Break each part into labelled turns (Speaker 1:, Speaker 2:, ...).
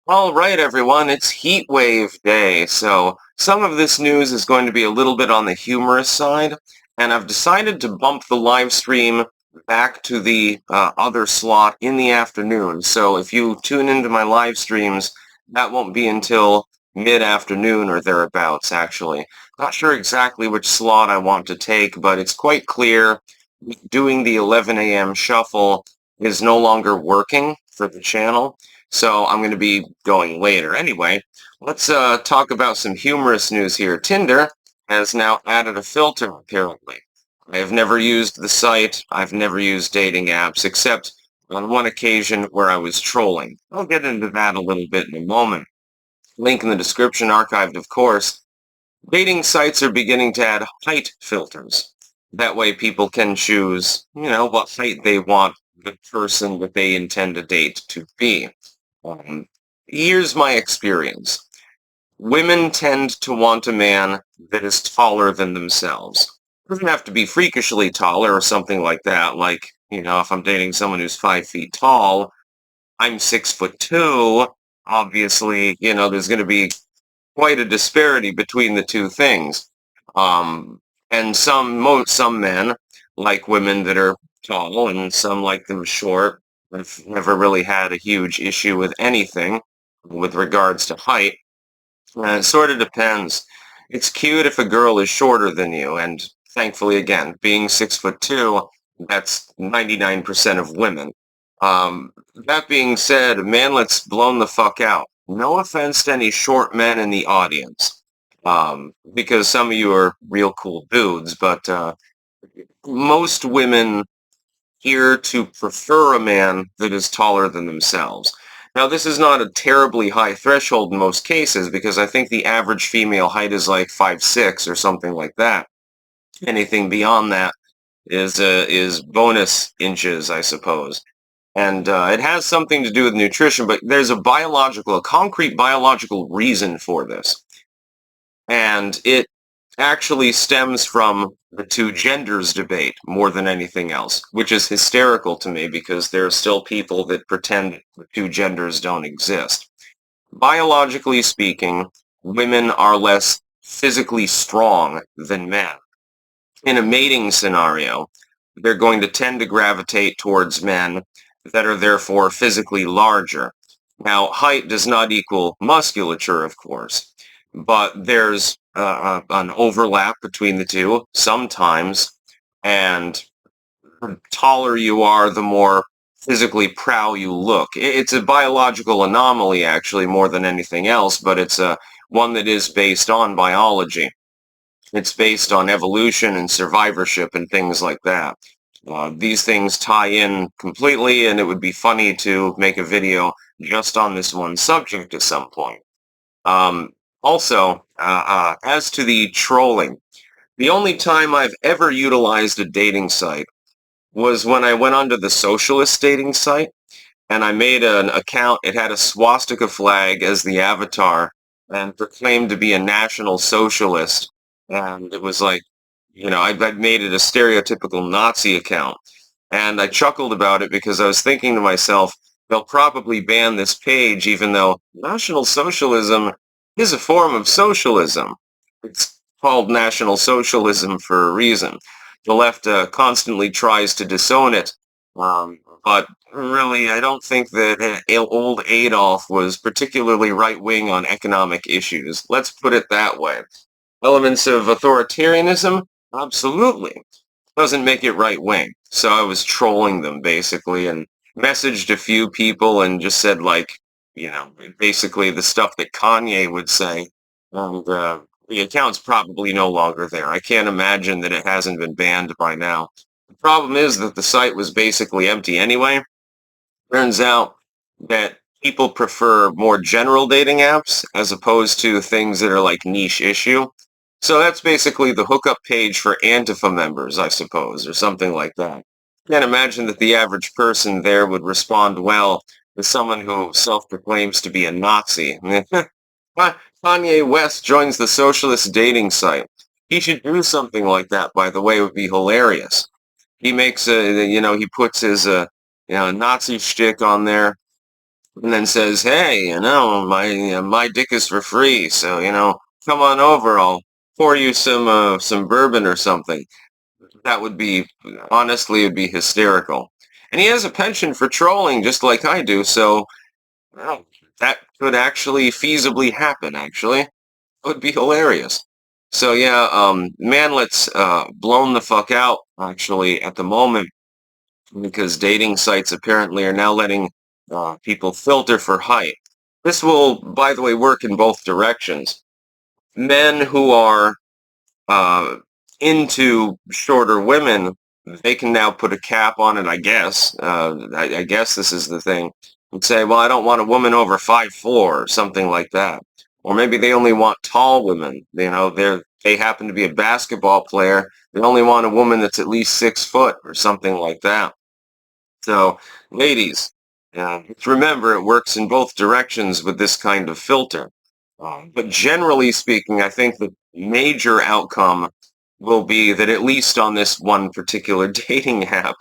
Speaker 1: All right, everyone, it's heat wave day. So some of this news is going to be a little bit on the humorous side, and I've decided to bump the live stream back to the other slot in the afternoon. So if you tune into my live streams, that won't be until mid-afternoon or thereabouts, actually. Not sure exactly which slot I want to take, but it's quite clear doing the 11 a.m. shuffle is no longer working for the channel. So I'm going to be going later. Anyway, let's talk about some humorous news here. Tinder has now added a filter, apparently. I have never used the site. I've never used dating apps, except on one occasion where I was trolling. I'll get into that a little bit in a moment. Link in the description, archived, of course. Dating sites are beginning to add height filters. That way people can choose, what height they want the person that they intend to date to be. Um, Here's my experience. Women tend to want a man that is taller than themselves. Doesn't have to be freakishly taller or something like that. Like, if I'm dating someone who's 5 feet tall, I'm 6'2". Obviously, there's going to be quite a disparity between the two things. Um, and some men like women that are tall, and some like them short. I've never really had a huge issue with anything with regards to height. It sort of depends. It's cute if a girl is shorter than you, and thankfully, again, being 6'2", that's 99% of women. That being said, Manlets blown the fuck out. No offense to any short men in the audience, because some of you are real cool dudes, but most women here to prefer a man that is taller than themselves. Now, this is not a terribly high threshold in most cases because I think the average female height is like 5'6" or something like that. Anything beyond that is bonus inches, I suppose. And it has something to do with nutrition, but there's a concrete biological reason for this. And it actually stems from the two genders debate more than anything else, which is hysterical to me because there are still people that pretend the two genders don't exist. Biologically speaking, women are less physically strong than men. In a mating scenario, they're going to tend to gravitate towards men that are therefore physically larger. Now, height does not equal musculature, of course, but there's an overlap between the two sometimes, and the taller you are, the more physically proud you look. It's a biological anomaly, actually, more than anything else, but it's one that is based on biology. It's based on evolution and survivorship and things like that. These things tie in completely, and it would be funny to make a video just on this one subject at some point. Um, Also, as to the trolling, the only time I've ever utilized a dating site was when I went onto the socialist dating site and I made an account. It had a swastika flag as the avatar and proclaimed to be a national socialist. And it was like, I'd made it a stereotypical Nazi account. And I chuckled about it because I was thinking to myself, they'll probably ban this page even though National Socialism is a form of socialism. It's called National Socialism for a reason. The left constantly tries to disown it, but really, I don't think that old Adolf was particularly right-wing on economic issues. Let's put it that way. Elements of authoritarianism? Absolutely. Doesn't make it right-wing. So I was trolling them, basically, and messaged a few people and just said, like, basically the stuff that Kanye would say. And the account's probably no longer there. I can't imagine that it hasn't been banned by now. The problem is that the site was basically empty anyway. Turns out that people prefer more general dating apps as opposed to things that are like niche issue. So that's basically the hookup page for Antifa members, I suppose, or something like that. Can't imagine that the average person there would respond well to someone who self-proclaims to be a Nazi. Kanye West joins the socialist dating site. He should do something like that, by the way. It would be hilarious. He makes he puts his Nazi shtick on there, and then says, "Hey, my dick is for free, so come on over. I'll pour you some bourbon or something." That would be honestly, it would be hysterical. And he has a penchant for trolling, just like I do, so well, that could actually feasibly happen. Actually, it would be hilarious. So yeah, Manlets blown the fuck out actually at the moment because dating sites apparently are now letting people filter for height. This will, by the way, work in both directions. Men who are uh, into shorter women, they can now put a cap on it, I guess. I guess this is the thing. And say, well, I don't want a woman over 5'4" or something like that. Or maybe they only want tall women. They happen to be a basketball player. They only want a woman that's at least 6 foot or something like that. So, ladies, remember it works in both directions with this kind of filter. But generally speaking, I think the major outcome will be that at least on this one particular dating app,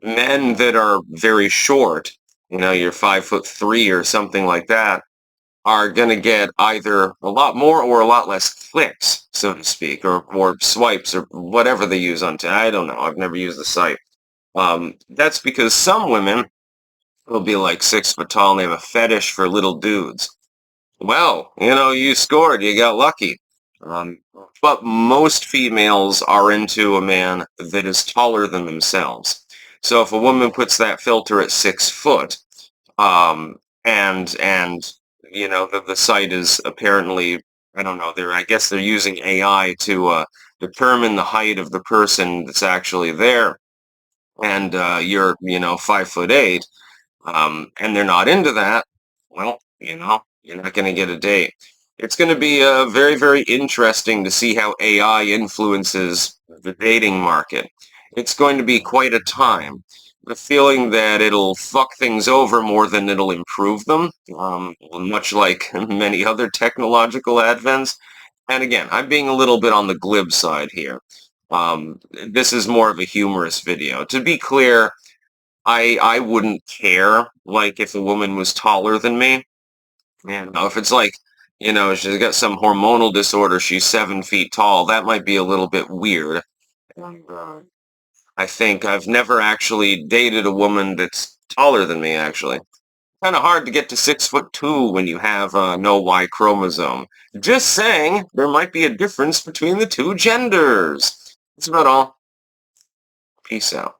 Speaker 1: men that are very short, you're 5'3" or something like that, are going to get either a lot more or a lot less clicks, so to speak, or swipes or whatever they use on. I don't know. I've never used the site. That's because some women will be like 6 foot tall and they have a fetish for little dudes. Well, you scored, you got lucky. Um, but most females are into a man that is taller than themselves. So if a woman puts that filter at 6 foot, um, and the site is apparently, I don't know, I guess they're using AI to determine the height of the person that's actually there, and you're 5'8", and they're not into that, well, you're not going to get a date. It's going to be very, very interesting to see how AI influences the dating market. It's going to be quite a time. The feeling that it'll fuck things over more than it'll improve them, much like many other technological advents. And again, I'm being a little bit on the glib side here. This is more of a humorous video. To be clear, I wouldn't care, like, if a woman was taller than me. And if it's like, she's got some hormonal disorder, she's 7 feet tall, that might be a little bit weird. And, I think I've never actually dated a woman that's taller than me, actually. Kind of hard to get to 6'2" when you have no Y chromosome. Just saying, there might be a difference between the two genders. That's about all. Peace out.